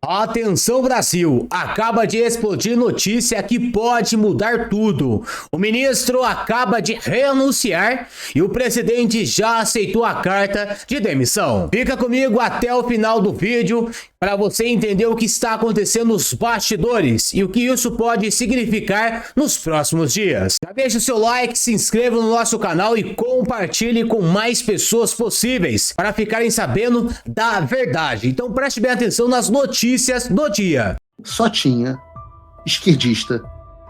Atenção Brasil, acaba de explodir notícia que pode mudar tudo. O ministro acaba de renunciar e o presidente já aceitou a carta de demissão. Fica comigo até o final do vídeo para você entender o que está acontecendo nos bastidores e o que isso pode significar nos próximos dias. Já deixa o seu like, se inscreva no nosso canal e compartilhe com mais pessoas possíveis para ficarem sabendo da verdade. Então preste bem atenção nas notícias do dia. Só tinha esquerdista,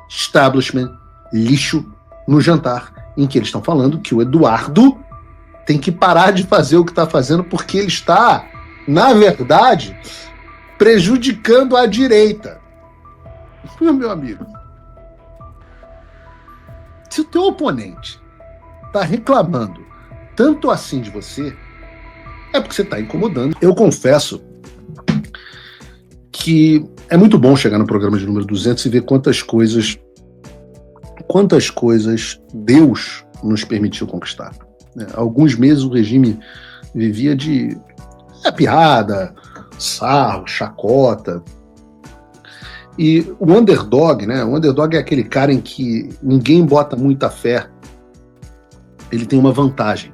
establishment, lixo no jantar em que eles estão falando que o Eduardo tem que parar de fazer o que está fazendo porque ele está, na verdade, prejudicando a direita. Meu amigo, se o teu oponente está reclamando tanto assim de você, é porque você está incomodando. Eu confesso que é muito bom chegar no programa de número 200 e ver quantas coisas Deus nos permitiu conquistar. Alguns meses o regime vivia de piada, sarro, chacota. E o underdog, né? O underdog é aquele cara em que ninguém bota muita fé. Ele tem uma vantagem.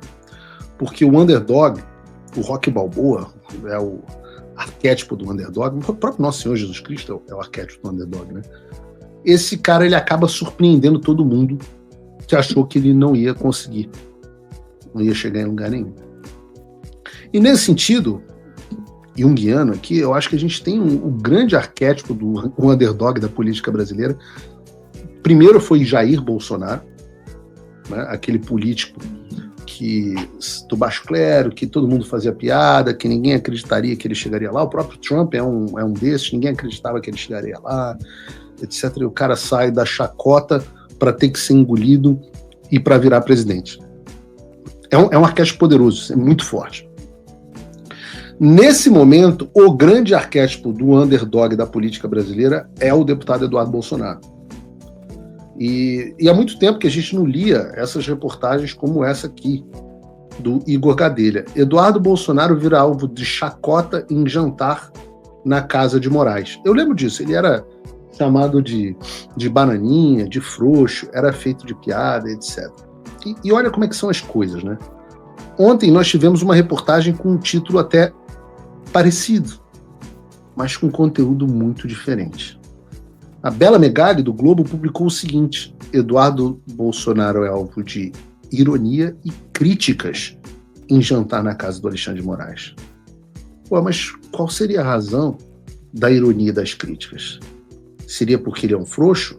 Porque o underdog, o Rocky Balboa, é o arquétipo do underdog. O próprio nosso Senhor Jesus Cristo é o arquétipo do underdog, né? Esse cara, ele acaba surpreendendo todo mundo que achou que ele não ia conseguir. Não ia chegar em lugar nenhum. E nesse sentido junguiano aqui, eu acho que a gente tem um grande arquétipo do underdog da política brasileira. Primeiro foi Jair Bolsonaro, né? Aquele político do baixo clero, que todo mundo fazia piada, que ninguém acreditaria que ele chegaria lá. O próprio Trump é um desses, ninguém acreditava que ele chegaria lá, etc. E o cara sai da chacota para ter que ser engolido e para virar presidente. É um arquétipo poderoso, é muito forte. Nesse momento, o grande arquétipo do underdog da política brasileira é o deputado Eduardo Bolsonaro. E há muito tempo que a gente não lia essas reportagens como essa aqui, do Igor Gadelha. Eduardo Bolsonaro vira alvo de chacota em jantar na casa de Moraes. Eu lembro disso, ele era chamado de bananinha, de frouxo, era feito de piada, etc. E olha como é que são as coisas, né? Ontem nós tivemos uma reportagem com um título até parecido, mas com conteúdo muito diferente. A Bela Megali, do Globo, publicou o seguinte: Eduardo Bolsonaro é alvo de ironia e críticas em jantar na casa do Alexandre de Moraes. Pô, mas qual seria a razão da ironia e das críticas? Seria porque ele é um frouxo?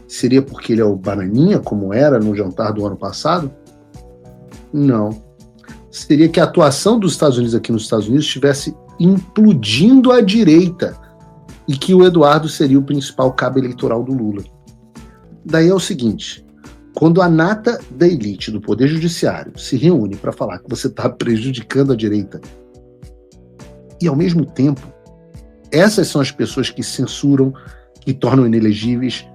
Seria porque ele é o bananinha, como era no jantar do ano passado? Não. Seria que a atuação dos Estados Unidos aqui nos Estados Unidos estivesse implodindo a direita e que o Eduardo seria o principal cabo eleitoral do Lula. Daí é o seguinte: quando a nata da elite do Poder Judiciário se reúne para falar que você está prejudicando a direita, e ao mesmo tempo, essas são as pessoas que censuram, que tornam inelegíveis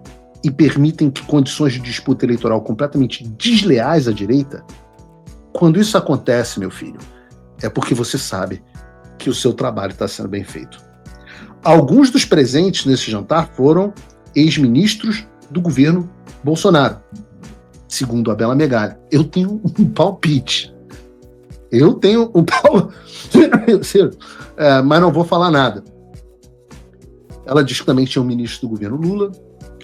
e permitem que condições de disputa eleitoral completamente desleais à direita, quando isso acontece, meu filho, é porque você sabe que o seu trabalho está sendo bem feito. Alguns dos presentes nesse jantar foram ex-ministros do governo Bolsonaro, segundo a Bela Megali. Eu tenho um palpite. Mas não vou falar nada. Ela diz que também tinha um ministro do governo Lula,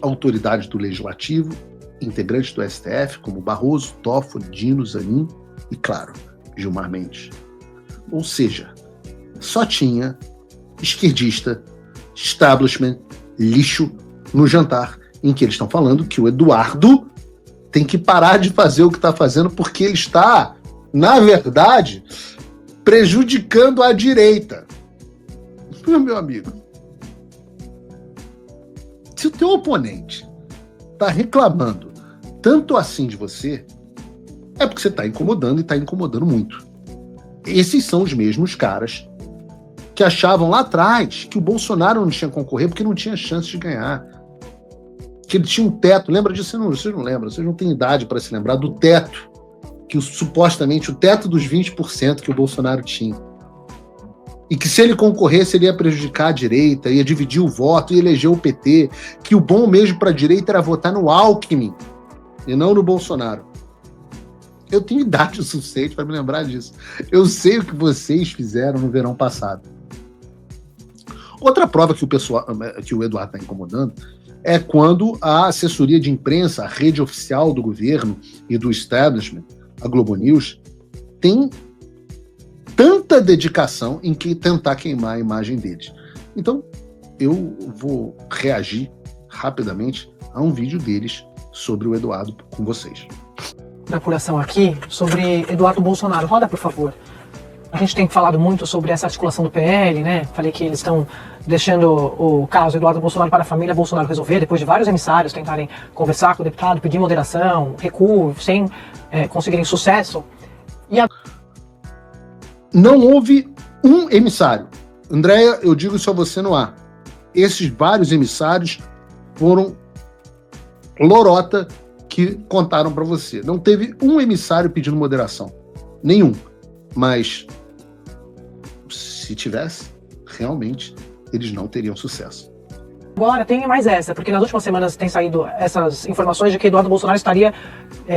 autoridades do Legislativo, integrantes do STF, como Barroso, Toffoli, Dino, Zanin e, claro, Gilmar Mendes. Ou seja, só tinha esquerdista, establishment, lixo no jantar em que eles estão falando que o Eduardo tem que parar de fazer o que está fazendo porque ele está, na verdade, prejudicando a direita. Meu amigo, se o teu oponente está reclamando tanto assim de você, é porque você está incomodando e está incomodando muito. Esses são os mesmos caras que achavam lá atrás que o Bolsonaro não tinha concorrer porque não tinha chance de ganhar. Que ele tinha um teto. Lembra disso? Vocês não lembram. Vocês não têm idade para se lembrar do teto. Supostamente o teto dos 20% que o Bolsonaro tinha. e que se ele concorresse ele ia prejudicar a direita, ia dividir o voto, ia eleger o PT, que o bom mesmo para a direita era votar no Alckmin e não no Bolsonaro. Eu tenho idade o suficiente para me lembrar disso. Eu sei o que vocês fizeram no verão passado. Outra prova que o Eduardo está incomodando é quando a assessoria de imprensa, a rede oficial do governo e do establishment, a Globo News, tem tanta dedicação em que tentar queimar a imagem deles. Então, eu vou reagir rapidamente a um vídeo deles sobre o Eduardo com vocês. Da apuração aqui sobre Eduardo Bolsonaro. Roda, por favor. A gente tem falado muito sobre essa articulação do PL, né? Falei que eles estão deixando o caso Eduardo Bolsonaro para a família Bolsonaro resolver, depois de vários emissários tentarem conversar com o deputado, pedir moderação, recuo, sem conseguirem sucesso. Não houve um emissário. Andréia, eu digo isso a você no ar. Esses vários emissários foram lorota que contaram para você. Não teve um emissário pedindo moderação. Nenhum. Mas, se tivesse, realmente, eles não teriam sucesso. Agora tem mais essa, porque nas últimas semanas tem saído essas informações de que Eduardo Bolsonaro estaria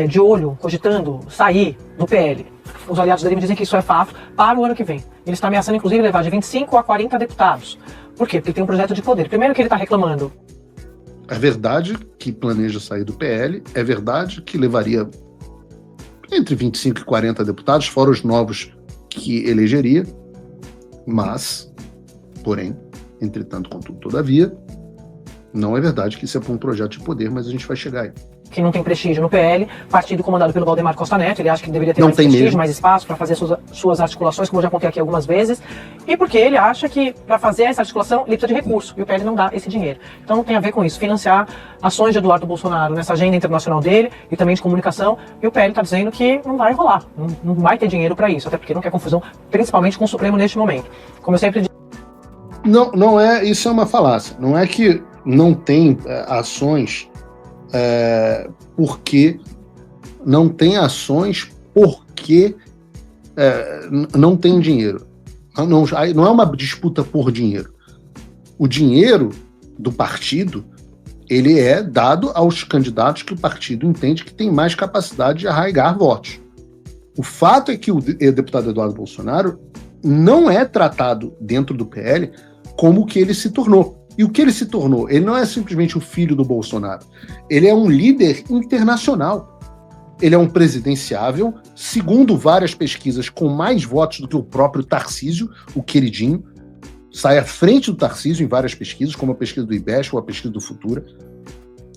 de olho, cogitando sair do PL. Os aliados dele me dizem que isso é fato para o ano que vem. Ele está ameaçando, inclusive, levar de 25 a 40 deputados. Por quê? Porque ele tem um projeto de poder. Primeiro que ele está reclamando. É verdade que planeja sair do PL, é verdade que levaria entre 25 e 40 deputados, fora os novos que elegeria, mas, porém, entretanto, contudo, todavia, não é verdade que isso é para um projeto de poder, mas a gente vai chegar aí. Que não tem prestígio no PL, partido comandado pelo Valdemar Costa Neto, ele acha que deveria ter mais prestígio, mesmo mais espaço para fazer suas articulações, como eu já contei aqui algumas vezes, e porque ele acha que para fazer essa articulação ele precisa de recurso, e o PL não dá esse dinheiro. Então tem a ver com isso, financiar ações de Eduardo Bolsonaro nessa agenda internacional dele, e também de comunicação, e o PL está dizendo que não vai rolar, não vai ter dinheiro para isso, até porque não quer confusão, principalmente com o Supremo neste momento. Como eu sempre digo... Não é, isso é uma falácia, não é que não tem ações... porque não tem ações porque não tem dinheiro. Não é uma disputa por dinheiro. O dinheiro do partido ele é dado aos candidatos que o partido entende que tem mais capacidade de arraigar votos. O fato é que o deputado Eduardo Bolsonaro não é tratado dentro do PL como o que ele se tornou. E o que ele se tornou? Ele não é simplesmente o filho do Bolsonaro. Ele é um líder internacional. Ele é um presidenciável, segundo várias pesquisas, com mais votos do que o próprio Tarcísio, o queridinho. Sai à frente do Tarcísio em várias pesquisas, como a pesquisa do IBEST ou a pesquisa do Futura.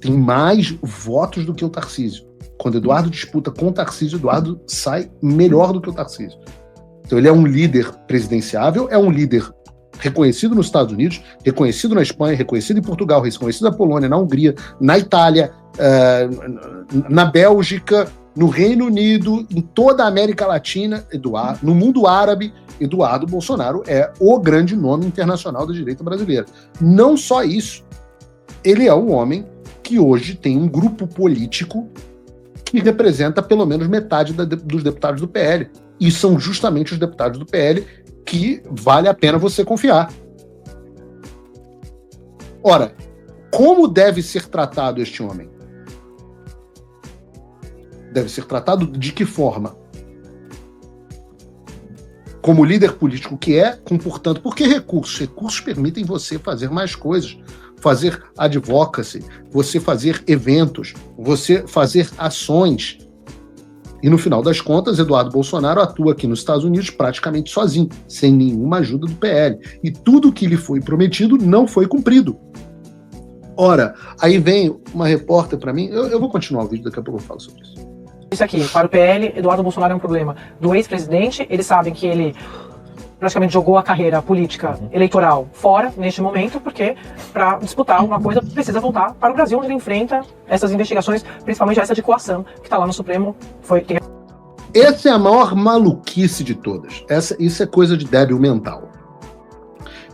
Tem mais votos do que o Tarcísio. Quando Eduardo disputa com o Tarcísio, Eduardo sai melhor do que o Tarcísio. Então ele é um líder presidenciável, é um líder reconhecido nos Estados Unidos, reconhecido na Espanha, reconhecido em Portugal, reconhecido na Polônia, na Hungria, na Itália, na Bélgica, no Reino Unido, em toda a América Latina, no mundo árabe, Eduardo Bolsonaro é o grande nome internacional da direita brasileira. Não só isso, ele é o homem que hoje tem um grupo político que representa pelo menos metade dos deputados do PL. E são justamente os deputados do PL que vale a pena você confiar. Ora, como deve ser tratado este homem? Deve ser tratado de que forma? Como líder político que é, portanto, por que recursos? Recursos permitem você fazer mais coisas, fazer advocacy, você fazer eventos, você fazer ações. E no final das contas, Eduardo Bolsonaro atua aqui nos Estados Unidos praticamente sozinho, sem nenhuma ajuda do PL. E tudo que lhe foi prometido não foi cumprido. Ora, aí vem uma repórter para mim, eu vou continuar o vídeo, daqui a pouco eu falo sobre isso. Isso aqui, para o PL, Eduardo Bolsonaro é um problema do ex-presidente, eles sabem que ele praticamente jogou a carreira política eleitoral fora neste momento, porque para disputar uma coisa precisa voltar para o Brasil, onde ele enfrenta essas investigações, principalmente essa de coação, que está lá no Supremo. Essa é a maior maluquice de todas. Isso é coisa de débil mental.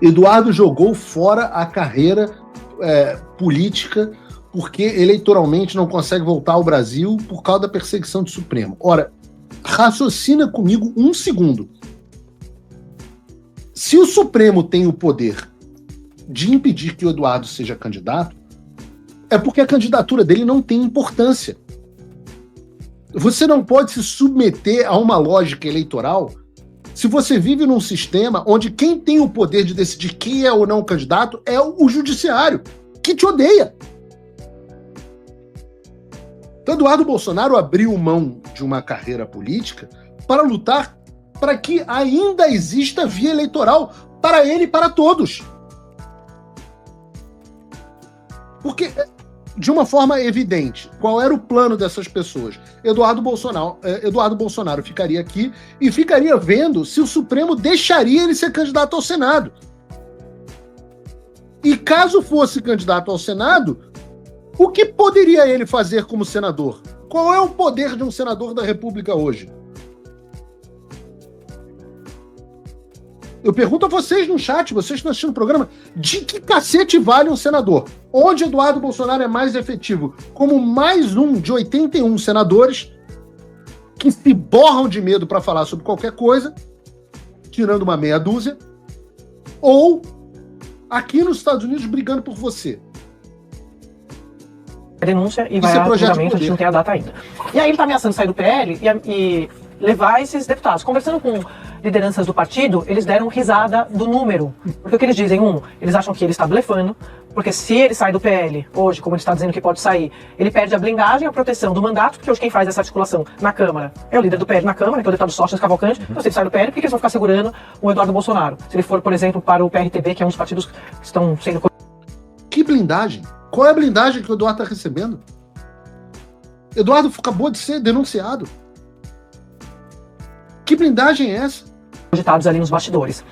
Eduardo jogou fora a carreira política porque eleitoralmente não consegue voltar ao Brasil por causa da perseguição do Supremo. Ora, raciocina comigo um segundo. Se o Supremo tem o poder de impedir que o Eduardo seja candidato, é porque a candidatura dele não tem importância. Você não pode se submeter a uma lógica eleitoral se você vive num sistema onde quem tem o poder de decidir quem é ou não o candidato é o judiciário, que te odeia. Então, Eduardo Bolsonaro abriu mão de uma carreira política para lutar para que ainda exista via eleitoral para ele e para todos. Porque, de uma forma evidente, qual era o plano dessas pessoas? Eduardo Bolsonaro ficaria aqui e ficaria vendo se o Supremo deixaria ele ser candidato ao Senado. E caso fosse candidato ao Senado, o que poderia ele fazer como senador? Qual é o poder de um senador da República hoje? Eu pergunto a vocês no chat, vocês que estão assistindo o programa, de que cacete vale um senador? Onde Eduardo Bolsonaro é mais efetivo? Como mais um de 81 senadores que se borram de medo para falar sobre qualquer coisa, tirando uma meia dúzia, ou aqui nos Estados Unidos brigando por você? Denúncia e vai a julgamento, a gente não tem a data ainda. E aí ele está ameaçando sair do PL e levar esses deputados. Conversando com lideranças do partido, eles deram risada do número. Porque o que eles dizem? Eles acham que ele está blefando, porque se ele sai do PL, hoje, como ele está dizendo que pode sair, ele perde a blindagem e a proteção do mandato, porque hoje quem faz essa articulação na Câmara é o líder do PL na Câmara, que é o deputado Sócrates Cavalcante. Então se ele sai do PL, por que eles vão ficar segurando o Eduardo Bolsonaro? Se ele for, por exemplo, para o PRTB, que é um dos partidos que estão sendo... Que blindagem? Qual é a blindagem que o Eduardo está recebendo? Eduardo acabou de ser denunciado. Que blindagem é essa? Cogitados ali nos bastidores.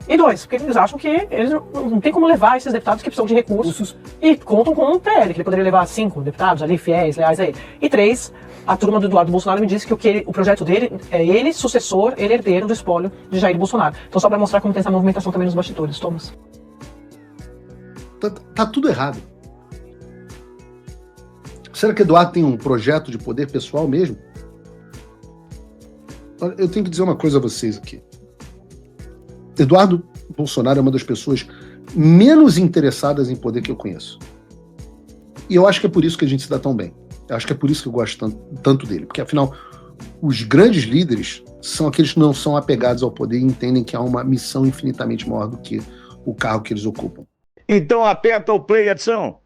E dois, porque eles acham que eles não tem como levar esses deputados que precisam de recursos e contam com um PL, que ele poderia levar 5 deputados ali, fiéis, leais a ele. E 3, a turma do Eduardo Bolsonaro me disse que o projeto dele é ele sucessor, ele herdeiro do espólio de Jair Bolsonaro. Então só para mostrar como tem essa movimentação também nos bastidores, Thomas. Tá tudo errado. Será que Eduardo tem um projeto de poder pessoal mesmo? Olha, eu tenho que dizer uma coisa a vocês aqui. Eduardo Bolsonaro é uma das pessoas menos interessadas em poder que eu conheço. E eu acho que é por isso que a gente se dá tão bem. Eu acho que é por isso que eu gosto tanto dele. Porque, afinal, os grandes líderes são aqueles que não são apegados ao poder e entendem que há uma missão infinitamente maior do que o cargo que eles ocupam. Então aperta o play, Edson.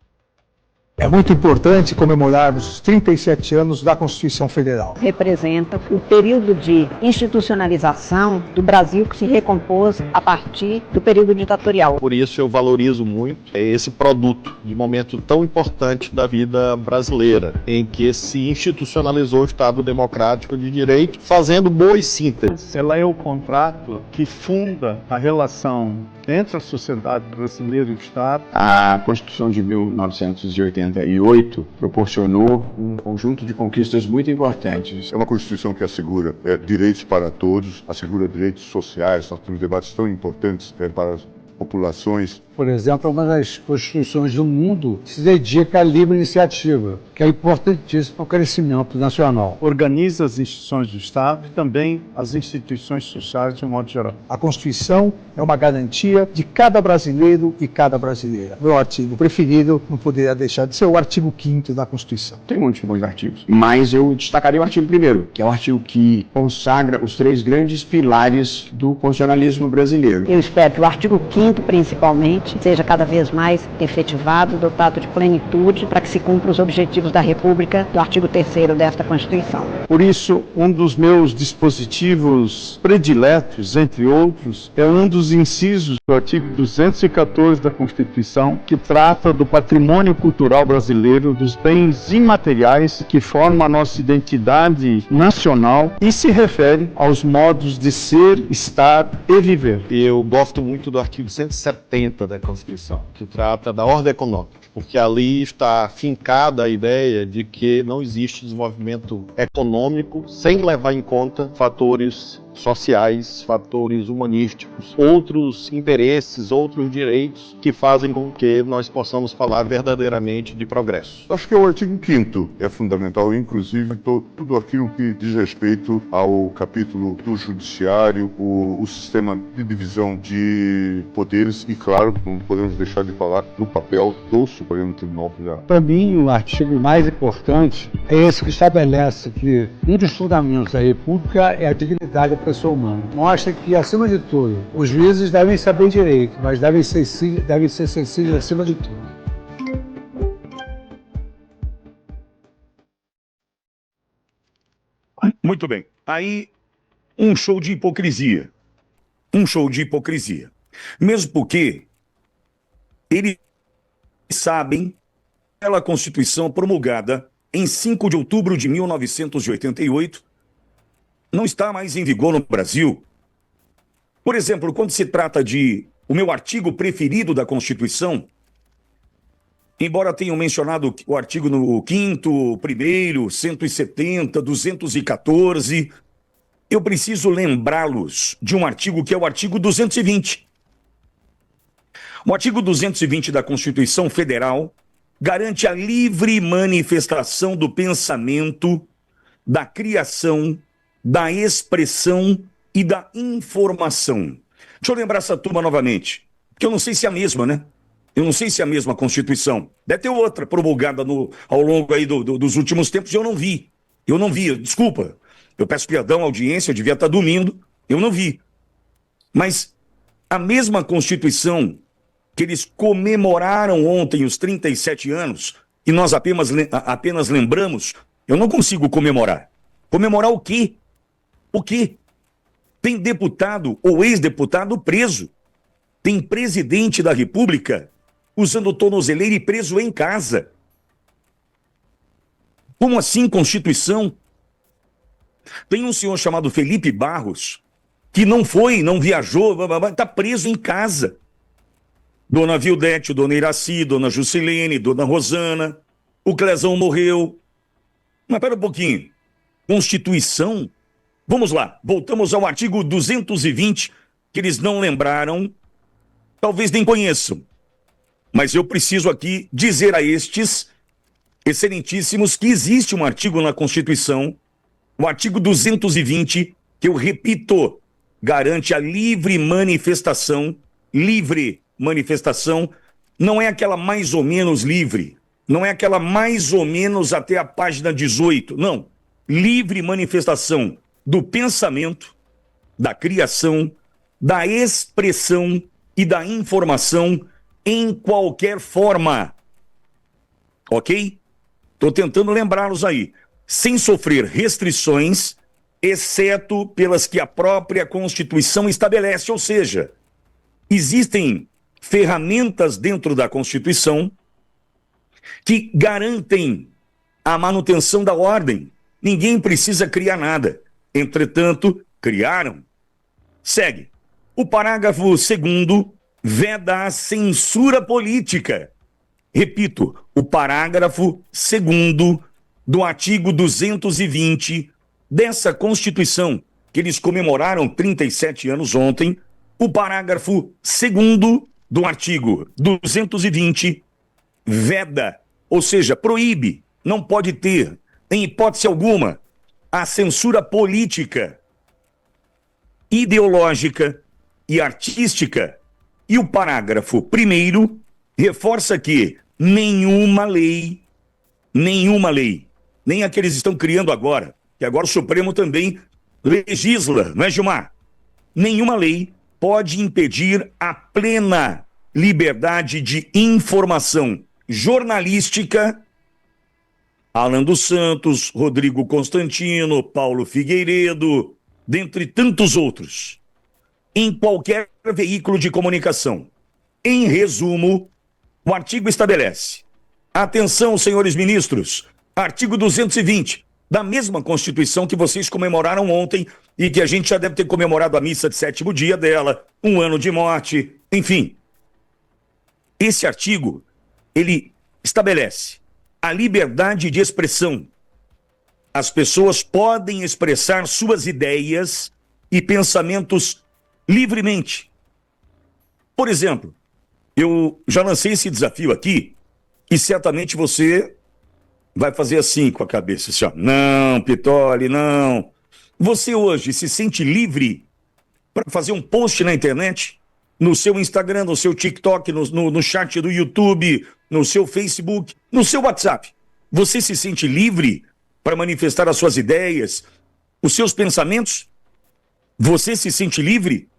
É muito importante comemorarmos os 37 anos da Constituição Federal. Representa o período de institucionalização do Brasil que se recompôs a partir do período ditatorial. Por isso eu valorizo muito esse produto de momento tão importante da vida brasileira, em que se institucionalizou o Estado Democrático de Direito, fazendo boas sínteses. Ela é o contrato que funda a relação entre a sociedade brasileira e o Estado. A Constituição de 1988 proporcionou um conjunto de conquistas muito importantes. É uma Constituição que assegura direitos para todos, assegura direitos sociais, nós temos debates tão importantes para as populações. Por exemplo, é uma das constituições do mundo que se dedica à livre iniciativa, que é importantíssimo para o crescimento nacional. Organiza as instituições do Estado e também as instituições sociais de um modo geral. A Constituição é uma garantia de cada brasileiro e cada brasileira. Meu artigo preferido não poderia deixar de ser o artigo 5º da Constituição. Tem muitos bons artigos, mas eu destacaria o artigo 1º, que é o artigo que consagra os 3 grandes pilares do constitucionalismo brasileiro. Eu espero que o artigo 5º, principalmente, seja cada vez mais efetivado, dotado de plenitude, para que se cumpra os objetivos da República do artigo 3º desta Constituição. Por isso, um dos meus dispositivos prediletos, entre outros, é um dos incisos do artigo 214 da Constituição, que trata do patrimônio cultural brasileiro, dos bens imateriais que formam a nossa identidade nacional e se refere aos modos de ser, estar e viver. Eu gosto muito do artigo 170 da Constituição, que trata da ordem econômica, porque ali está fincada a ideia de que não existe desenvolvimento econômico sem levar em conta fatores sociais, fatores humanísticos, outros interesses, outros direitos que fazem com que nós possamos falar verdadeiramente de progresso. Acho que o artigo 5º é fundamental, inclusive tudo aquilo que diz respeito ao capítulo do judiciário, o sistema de divisão de poderes e, claro, não podemos deixar de falar do papel do Supremo Tribunal Federal. Para mim, o artigo mais importante é esse que estabelece que um dos fundamentos da República é a dignidade da pessoa humana. Mostra que, acima de tudo, os juízes devem saber direito, mas devem ser sensíveis acima de tudo. Muito bem. Aí, um show de hipocrisia. Um show de hipocrisia. Mesmo porque eles sabem pela Constituição promulgada em 5 de outubro de 1988 não está mais em vigor no Brasil. Por exemplo, quando se trata de o meu artigo preferido da Constituição, embora tenham mencionado o artigo no 5º, 1º, 170, 214, eu preciso lembrá-los de um artigo que é o artigo 220. O artigo 220 da Constituição Federal garante a livre manifestação do pensamento, da criação, da expressão e da informação. Deixa eu lembrar essa turma novamente, porque eu não sei se é a mesma, né? Eu não sei se é a mesma Constituição. Deve ter outra promulgada ao longo aí dos últimos tempos e eu não vi. Desculpa. Eu peço perdão à audiência, eu devia estar dormindo. Eu não vi. Mas a mesma Constituição que eles comemoraram ontem os 37 anos e nós apenas lembramos, eu não consigo comemorar. Comemorar o quê? O quê? Tem deputado ou ex-deputado preso. Tem presidente da República usando tornozeleira e preso em casa. Como assim Constituição? Tem um senhor chamado Felipe Barros que não viajou, está preso em casa. Dona Vildete, Dona Iraci, Dona Juscelene, Dona Rosana, o Clezão morreu. Mas pera um pouquinho. Constituição? Vamos lá, voltamos ao artigo 220, que eles não lembraram, talvez nem conheçam. Mas eu preciso aqui dizer a estes excelentíssimos que existe um artigo na Constituição, o artigo 220, que eu repito, garante a livre manifestação, não é aquela mais ou menos livre, não é aquela mais ou menos até a página 18, não. Livre manifestação do pensamento, da criação, da expressão e da informação em qualquer forma. Ok? Estou tentando lembrá-los aí. Sem sofrer restrições, exceto pelas que a própria Constituição estabelece, ou seja, existem ferramentas dentro da Constituição que garantem a manutenção da ordem. Ninguém precisa criar nada. Entretanto, criaram. Segue. O parágrafo 2º veda a censura política. Repito, o parágrafo 2º do artigo 220 dessa Constituição, que eles comemoraram 37 anos ontem, o parágrafo 2º do artigo 220 veda, ou seja, proíbe, não pode ter, em hipótese alguma, a censura política, ideológica e artística. E o parágrafo 1º reforça que nenhuma lei, nem a que eles estão criando agora, que agora o Supremo também legisla, não é, Gilmar? Nenhuma lei pode impedir a plena liberdade de informação jornalística. Alan dos Santos, Rodrigo Constantino, Paulo Figueiredo, dentre tantos outros, em qualquer veículo de comunicação. Em resumo, o artigo estabelece: atenção, senhores ministros, artigo 220, da mesma Constituição que vocês comemoraram ontem e que a gente já deve ter comemorado a missa de 7º dia dela, 1 ano de morte, enfim. Esse artigo, ele estabelece a liberdade de expressão. As pessoas podem expressar suas ideias e pensamentos livremente. Por exemplo, eu já lancei esse desafio aqui e certamente você vai fazer assim com a cabeça, assim, ó, não, Pitoli, não. Você hoje se sente livre para fazer um post na internet, no seu Instagram, no seu TikTok, no chat do YouTube, no seu Facebook, no seu WhatsApp? Você se sente livre para manifestar as suas ideias, os seus pensamentos? Você se sente livre?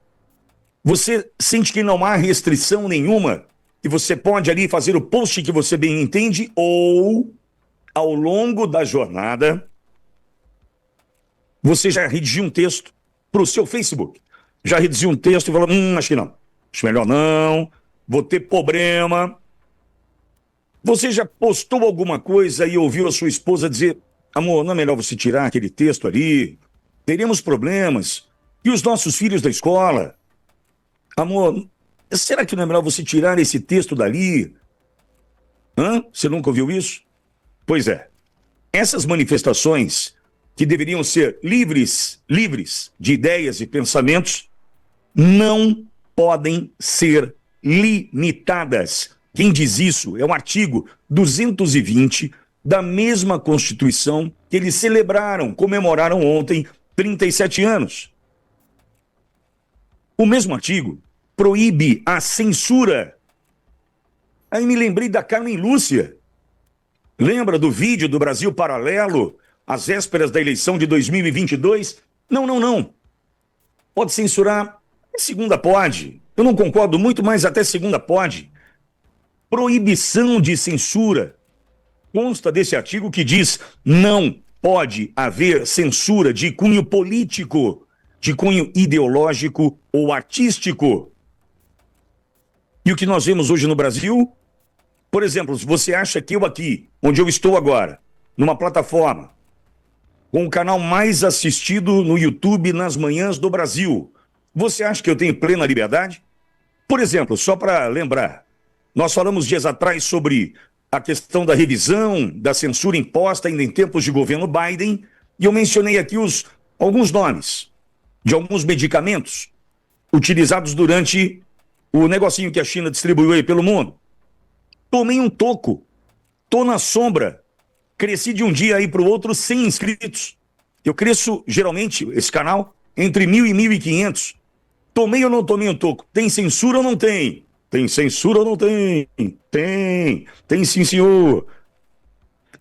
Você sente que não há restrição nenhuma e você pode ali fazer o post que você bem entende, ou ao longo da jornada você já redigiu um texto para o seu Facebook, já redigiu um texto e falou, acho que não, acho melhor não, vou ter problema. Você já postou alguma coisa e ouviu a sua esposa dizer, amor, não é melhor você tirar aquele texto ali, teremos problemas, e os nossos filhos da escola, amor, será que não é melhor você tirar esse texto dali? Você nunca ouviu isso? Pois é, essas manifestações que deveriam ser livres de ideias e pensamentos, não podem ser limitadas. Quem diz isso é o artigo 220 da mesma Constituição que eles comemoraram ontem 37 anos. O mesmo artigo proíbe a censura. Aí me lembrei da Carmen Lúcia. Lembra do vídeo do Brasil Paralelo, às vésperas da eleição de 2022? Não. Pode censurar, segunda pode. Eu não concordo muito, mas até segunda pode. Proibição de censura. Consta desse artigo que diz, não pode haver censura de cunho político, de cunho ideológico ou artístico. E o que nós vemos hoje no Brasil? Por exemplo, se você acha que eu aqui, onde eu estou agora, numa plataforma, com o canal mais assistido no YouTube nas manhãs do Brasil, você acha que eu tenho plena liberdade? Por exemplo, só para lembrar, nós falamos dias atrás sobre a questão da revisão, da censura imposta ainda em tempos de governo Biden, e eu mencionei aqui alguns nomes de alguns medicamentos utilizados durante o negocinho que a China distribuiu aí pelo mundo. Tomei um toco, tô na sombra, cresci de um dia aí para o outro 100 inscritos. Eu cresço, geralmente, esse canal, entre 1.000 e 1.500. Tomei ou não tomei um toco? Tem censura ou não tem? Tem censura ou não tem? Tem sim, senhor.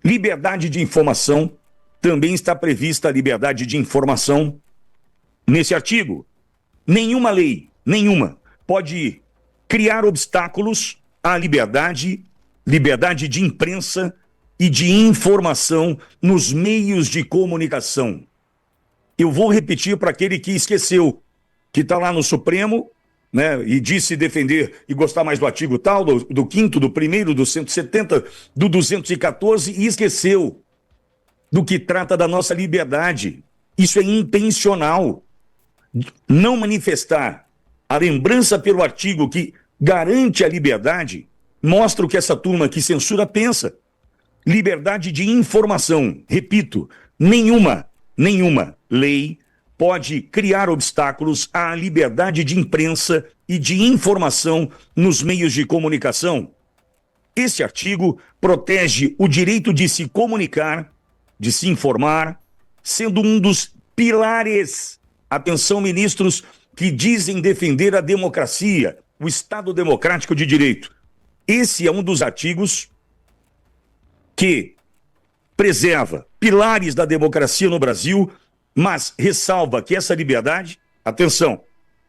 Liberdade de informação, também está prevista a liberdade de informação nesse artigo. Nenhuma lei, pode criar obstáculos à liberdade de imprensa e de informação nos meios de comunicação. Eu vou repetir para aquele que esqueceu, que está lá no Supremo, né, e disse defender e gostar mais do artigo tal, do 5º, do 1º, do 170, do 214, e esqueceu do que trata da nossa liberdade. Isso é intencional. Não manifestar a lembrança pelo artigo que garante a liberdade mostra o que essa turma que censura pensa. Liberdade de informação, repito, nenhuma lei pode criar obstáculos à liberdade de imprensa e de informação nos meios de comunicação. Esse artigo protege o direito de se comunicar, de se informar, sendo um dos pilares, atenção ministros, que dizem defender a democracia, o Estado democrático de direito. Esse é um dos artigos que preserva pilares da democracia no Brasil, mas ressalva que essa liberdade, atenção,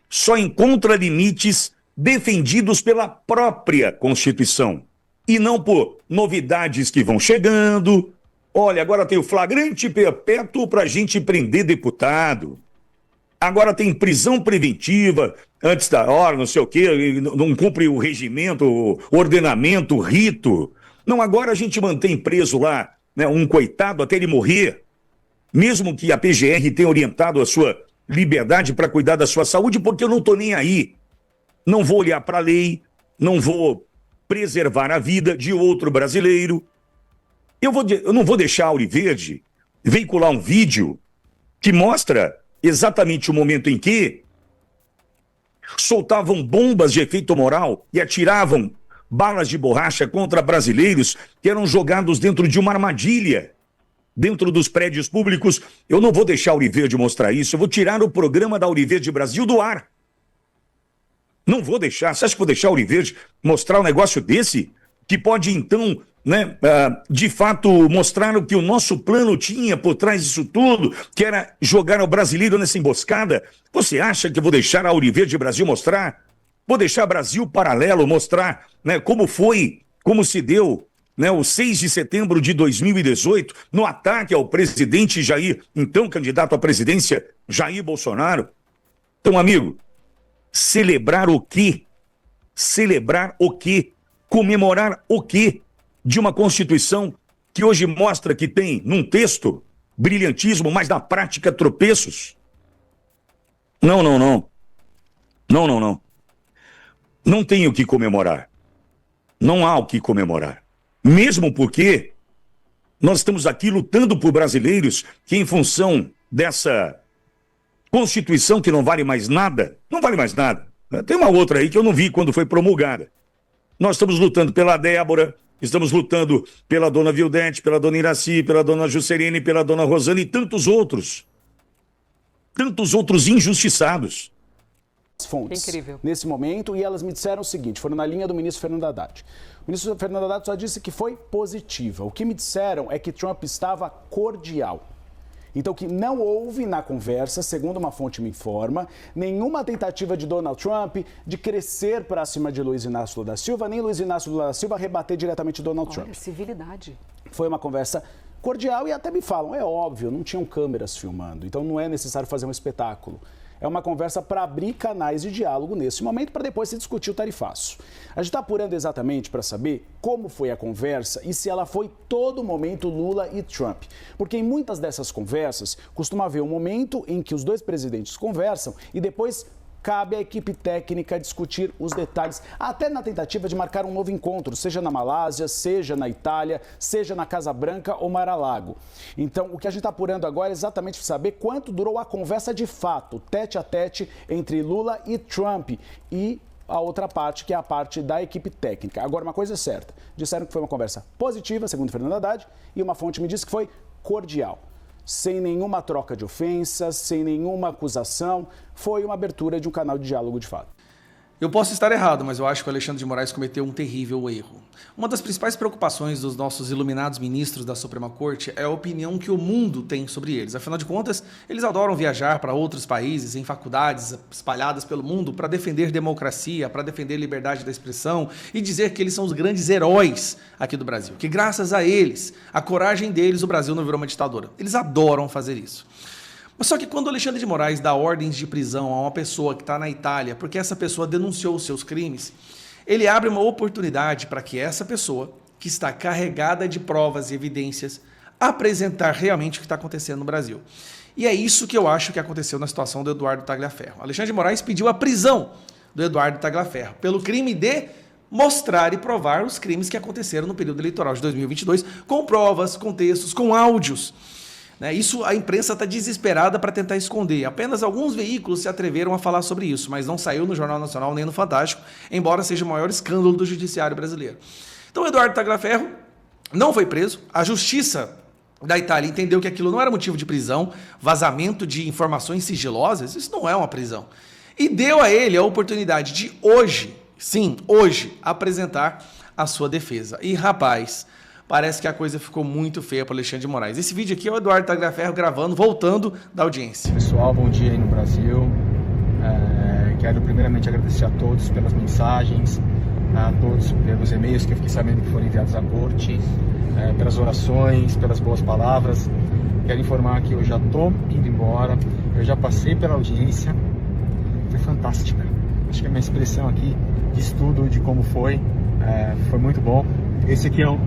só encontra limites defendidos pela própria Constituição e não por novidades que vão chegando. Olha, agora tem o flagrante perpétuo para a gente prender deputado. Agora tem prisão preventiva antes da hora, não sei o quê, não cumpre o regimento, o ordenamento, o rito. Não, agora a gente mantém preso lá, né, um coitado até ele morrer, mesmo que a PGR tenha orientado a sua liberdade para cuidar da sua saúde, porque eu não estou nem aí. Não vou olhar para a lei, não vou preservar a vida de outro brasileiro. Eu não vou deixar a Auriverde veicular um vídeo que mostra exatamente o momento em que soltavam bombas de efeito moral e atiravam balas de borracha contra brasileiros que eram jogados dentro de uma armadilha, dentro dos prédios públicos. Eu não vou deixar a Auriverde mostrar isso, eu vou tirar o programa da Auriverde Brasil do ar. Não vou deixar. Você acha que vou deixar a Auriverde mostrar um negócio desse? Que pode, então, né, de fato, mostrar o que o nosso plano tinha por trás disso tudo, que era jogar o brasileiro nessa emboscada? Você acha que eu vou deixar a Auriverde Brasil mostrar? Vou deixar Brasil Paralelo mostrar, né, como foi, como se deu, né, o 6 de setembro de 2018, no ataque ao presidente Jair, então candidato à presidência, Jair Bolsonaro? Então, amigo, celebrar o quê? Celebrar o quê? Comemorar o quê? De uma Constituição que hoje mostra que tem, num texto, brilhantismo, mas na prática, tropeços? Não. Não tem o que comemorar. Não há o que comemorar. Mesmo porque nós estamos aqui lutando por brasileiros que, em função dessa Constituição que não vale mais nada, Tem uma outra aí que eu não vi quando foi promulgada. Nós estamos lutando pela Débora, estamos lutando pela dona Vildete, pela dona Iraci, pela dona Jusceline, pela dona Rosana e tantos outros injustiçados. Fontes Incrível. nesse momento, e elas me disseram o seguinte, foram na linha do ministro Fernando Haddad. O ministro Fernando Haddad só disse que foi positiva. O que me disseram é que Trump estava cordial. Então, que não houve na conversa, segundo uma fonte me informa, nenhuma tentativa de Donald Trump de crescer para cima de Luiz Inácio Lula da Silva, nem Luiz Inácio Lula da Silva rebater diretamente Donald Trump. Civilidade. Foi uma conversa cordial e até me falam, é óbvio, não tinham câmeras filmando, então não é necessário fazer um espetáculo. É uma conversa para abrir canais de diálogo nesse momento, para depois se discutir o tarifaço. A gente está apurando exatamente para saber como foi a conversa e se ela foi todo momento Lula e Trump. Porque em muitas dessas conversas, costuma haver um momento em que os dois presidentes conversam e depois cabe à equipe técnica discutir os detalhes, até na tentativa de marcar um novo encontro, seja na Malásia, seja na Itália, seja na Casa Branca ou Mar-a-Lago. Então, o que a gente está apurando agora é exatamente saber quanto durou a conversa de fato, tete a tete, entre Lula e Trump, e a outra parte, que é a parte da equipe técnica. Agora, uma coisa é certa, disseram que foi uma conversa positiva, segundo Fernando Haddad, e uma fonte me disse que foi cordial. Sem nenhuma troca de ofensas, sem nenhuma acusação, foi uma abertura de um canal de diálogo de fato. Eu posso estar errado, mas eu acho que o Alexandre de Moraes cometeu um terrível erro. Uma das principais preocupações dos nossos iluminados ministros da Suprema Corte é a opinião que o mundo tem sobre eles. Afinal de contas, eles adoram viajar para outros países, em faculdades espalhadas pelo mundo, para defender democracia, para defender liberdade da expressão e dizer que eles são os grandes heróis aqui do Brasil. Que graças a eles, a coragem deles, o Brasil não virou uma ditadura. Eles adoram fazer isso. Mas só que quando o Alexandre de Moraes dá ordens de prisão a uma pessoa que está na Itália, porque essa pessoa denunciou os seus crimes, ele abre uma oportunidade para que essa pessoa, que está carregada de provas e evidências, apresentar realmente o que está acontecendo no Brasil. E é isso que eu acho que aconteceu na situação do Eduardo Tagliaferro. Alexandre de Moraes pediu a prisão do Eduardo Tagliaferro pelo crime de mostrar e provar os crimes que aconteceram no período eleitoral de 2022, com provas, com textos, com áudios. Isso a imprensa está desesperada para tentar esconder. Apenas alguns veículos se atreveram a falar sobre isso, mas não saiu no Jornal Nacional nem no Fantástico, embora seja o maior escândalo do judiciário brasileiro. Então, o Eduardo Tagliaferro não foi preso. A justiça da Itália entendeu que aquilo não era motivo de prisão, vazamento de informações sigilosas, isso não é uma prisão. E deu a ele a oportunidade de hoje, sim, hoje, apresentar a sua defesa. E, rapaz, parece que a coisa ficou muito feia para Alexandre de Moraes. Esse vídeo aqui é o Eduardo Tagliaferro gravando, voltando da audiência. Pessoal, bom dia aí no Brasil. Quero primeiramente agradecer a todos pelas mensagens, a todos pelos e-mails que eu fiquei sabendo que foram enviados à corte, pelas orações, pelas boas palavras. Quero informar que eu já estou indo embora, eu já passei pela audiência, foi fantástica. Acho que a minha expressão aqui diz tudo de como foi muito bom. Esse aqui é o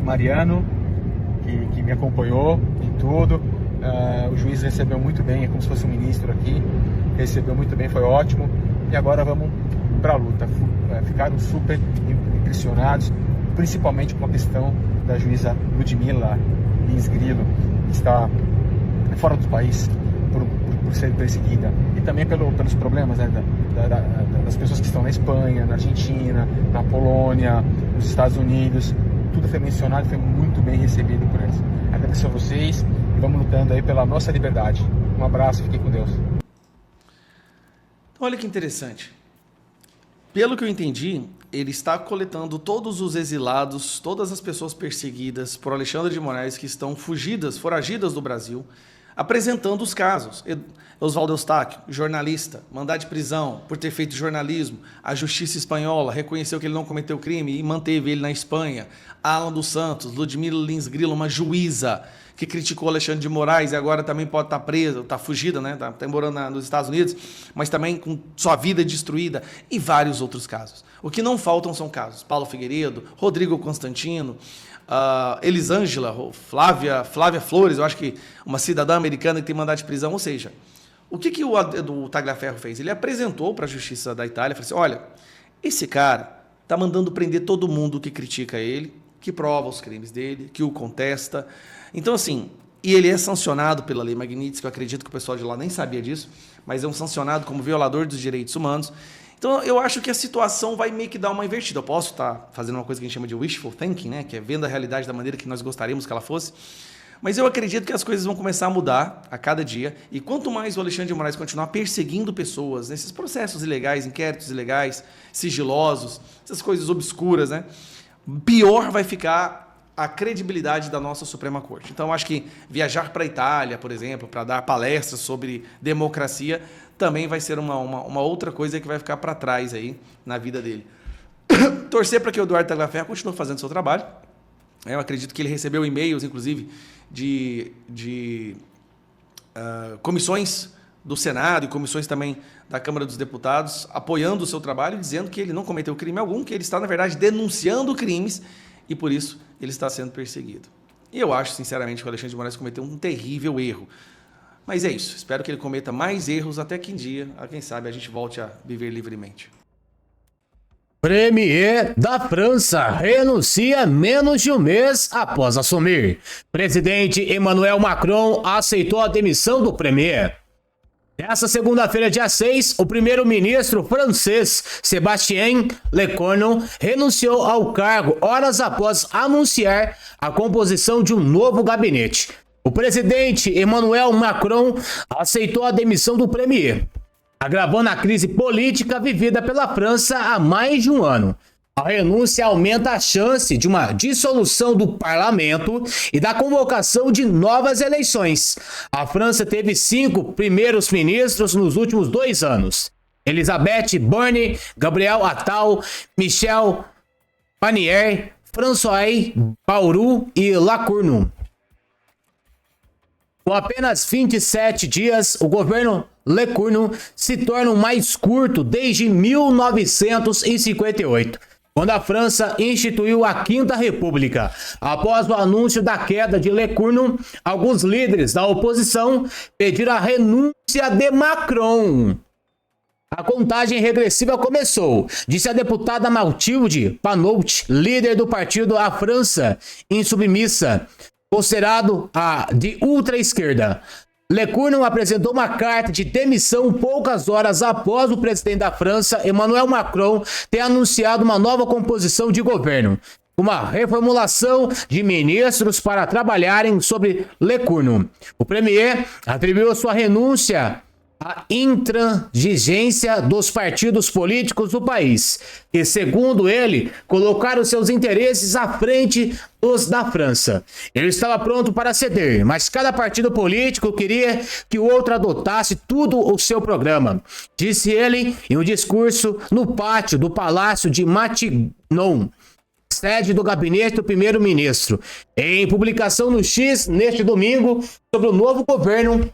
Mariano, que me acompanhou em tudo. O juiz recebeu muito bem, é como se fosse um ministro aqui, recebeu muito bem, foi ótimo. E agora vamos para a luta. Ficaram super impressionados, principalmente com a questão da juíza Ludmila Lins Grillo, que está fora do país por ser perseguida, e também pelos problemas, né, das pessoas que estão na Espanha, na Argentina, na Polônia, nos Estados Unidos. Tudo foi mencionado e foi muito bem recebido por eles. Agradeço a vocês e vamos lutando aí pela nossa liberdade. Um abraço, fiquem com Deus. Olha que interessante. Pelo que eu entendi, ele está coletando todos os exilados, todas as pessoas perseguidas por Alexandre de Moraes que estão foragidas do Brasil, apresentando os casos. Oswaldo Eustáquio, jornalista, mandado de prisão por ter feito jornalismo. A justiça espanhola reconheceu que ele não cometeu crime e manteve ele na Espanha. Alan dos Santos, Ludmila Lins Grilo, uma juíza que criticou Alexandre de Moraes e agora também pode estar presa, está fugida, né? Está morando nos Estados Unidos, mas também com sua vida destruída, e vários outros casos. O que não faltam são casos. Paulo Figueiredo, Rodrigo Constantino, Elisângela, Flávia Flores, eu acho que uma cidadã americana que tem mandado de prisão. Ou seja, o que o Tagliaferro fez? Ele apresentou para a justiça da Itália, falou assim, olha, esse cara está mandando prender todo mundo que critica ele, que prova os crimes dele, que o contesta. Então, assim, e ele é sancionado pela Lei Magnitsky, que eu acredito que o pessoal de lá nem sabia disso, mas é um sancionado como violador dos direitos humanos. Então, eu acho que a situação vai meio que dar uma invertida. Eu posso estar fazendo uma coisa que a gente chama de wishful thinking, né? Que é vendo a realidade da maneira que nós gostaríamos que ela fosse. Mas eu acredito que as coisas vão começar a mudar a cada dia. E quanto mais o Alexandre de Moraes continuar perseguindo pessoas nesses processos ilegais, inquéritos ilegais, sigilosos, essas coisas obscuras, né? Pior vai ficar a credibilidade da nossa Suprema Corte. Então, acho que viajar para a Itália, por exemplo, para dar palestras sobre democracia, também vai ser uma outra coisa que vai ficar para trás aí na vida dele. Torcer para que o Eduardo Tagliaferro continue fazendo seu trabalho. Eu acredito que ele recebeu e-mails, inclusive, de comissões do Senado e comissões também da Câmara dos Deputados apoiando o seu trabalho, dizendo que ele não cometeu crime algum, que ele está, na verdade, denunciando crimes e, por isso, ele está sendo perseguido. E eu acho, sinceramente, que o Alexandre de Moraes cometeu um terrível erro. Mas é isso. Espero que ele cometa mais erros até que um dia, quem sabe, a gente volte a viver livremente. Premier da França renuncia menos de um mês após assumir. Presidente Emmanuel Macron aceitou a demissão do premier. Nessa segunda-feira, dia 6, o primeiro-ministro francês Sébastien Lecornu renunciou ao cargo horas após anunciar a composição de um novo gabinete. O presidente Emmanuel Macron aceitou a demissão do premier, agravando a crise política vivida pela França há mais de um ano. A renúncia aumenta a chance de uma dissolução do parlamento e da convocação de novas eleições. A França teve 5 primeiros ministros nos últimos 2 anos. Elisabeth Borne, Gabriel Attal, Michel Barnier, François Bayrou e Lecornu. Com apenas 27 dias, o governo Lecornu se torna o mais curto desde 1958, quando a França instituiu a Quinta República. Após o anúncio da queda de Lecornu, alguns líderes da oposição pediram a renúncia de Macron. A contagem regressiva começou, disse a deputada Mathilde Panot, líder do partido A França Insubmissa, considerado de ultra-esquerda. Lecornu apresentou uma carta de demissão poucas horas após o presidente da França, Emmanuel Macron, ter anunciado uma nova composição de governo, uma reformulação de ministros para trabalharem sobre Lecornu. O premier atribuiu sua renúncia à intransigência dos partidos políticos do país, que, segundo ele, colocaram seus interesses à frente dos da França. Ele estava pronto para ceder, mas cada partido político queria que o outro adotasse tudo o seu programa, disse ele em um discurso no pátio do Palácio de Matignon, sede do gabinete do primeiro-ministro. Em publicação no X, neste domingo, sobre o novo governo,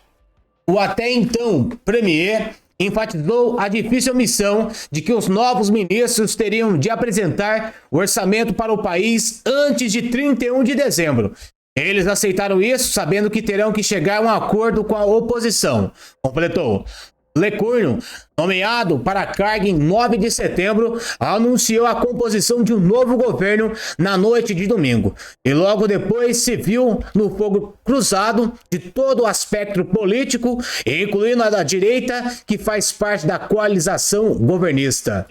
o até então premier enfatizou a difícil missão de que os novos ministros teriam de apresentar o orçamento para o país antes de 31 de dezembro. Eles aceitaram isso sabendo que terão que chegar a um acordo com a oposição, completou. Lecurno, nomeado para a carga em 9 de setembro, anunciou a composição de um novo governo na noite de domingo. E logo depois se viu no fogo cruzado de todo o aspecto político, incluindo a da direita, que faz parte da coalização governista.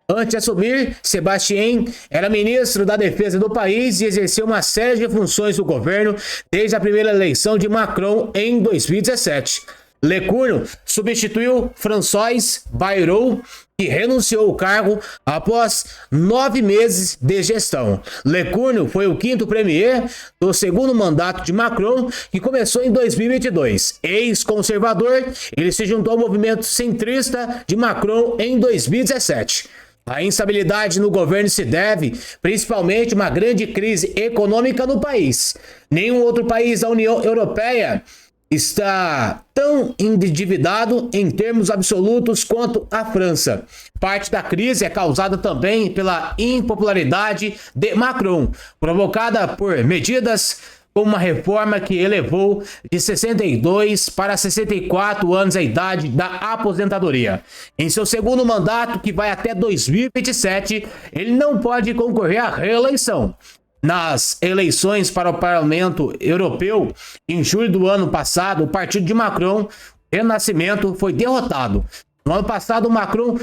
Antes de assumir, Sebastien era ministro da Defesa do país e exerceu uma série de funções do governo desde a primeira eleição de Macron em 2017. Lecurno substituiu François Bayrou, que renunciou ao cargo após 9 meses de gestão. Lecurno foi o 5º premier do segundo mandato de Macron, que começou em 2022. Ex-conservador, ele se juntou ao movimento centrista de Macron em 2017. A instabilidade no governo se deve principalmente a uma grande crise econômica no país. Nenhum outro país da União Europeia está tão endividado em termos absolutos quanto a França. Parte da crise é causada também pela impopularidade de Macron, provocada por medidas como uma reforma que elevou de 62 para 64 anos a idade da aposentadoria. Em seu segundo mandato, que vai até 2027, ele não pode concorrer à reeleição. Nas eleições para o Parlamento Europeu, em julho do ano passado, o partido de Macron, Renascimento, foi derrotado. No ano passado, Macron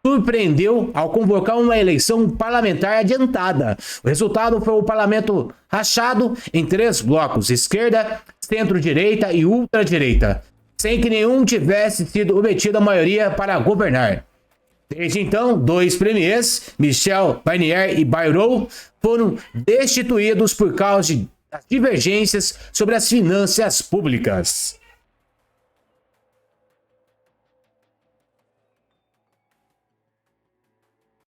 surpreendeu ao convocar uma eleição parlamentar adiantada. O resultado foi o parlamento rachado em 3 blocos: esquerda, centro-direita e ultradireita, sem que nenhum tivesse sido obtido a maioria para governar. Desde então, 2 premiers, Michel Barnier e Bayrou, foram destituídos por causa das divergências sobre as finanças públicas.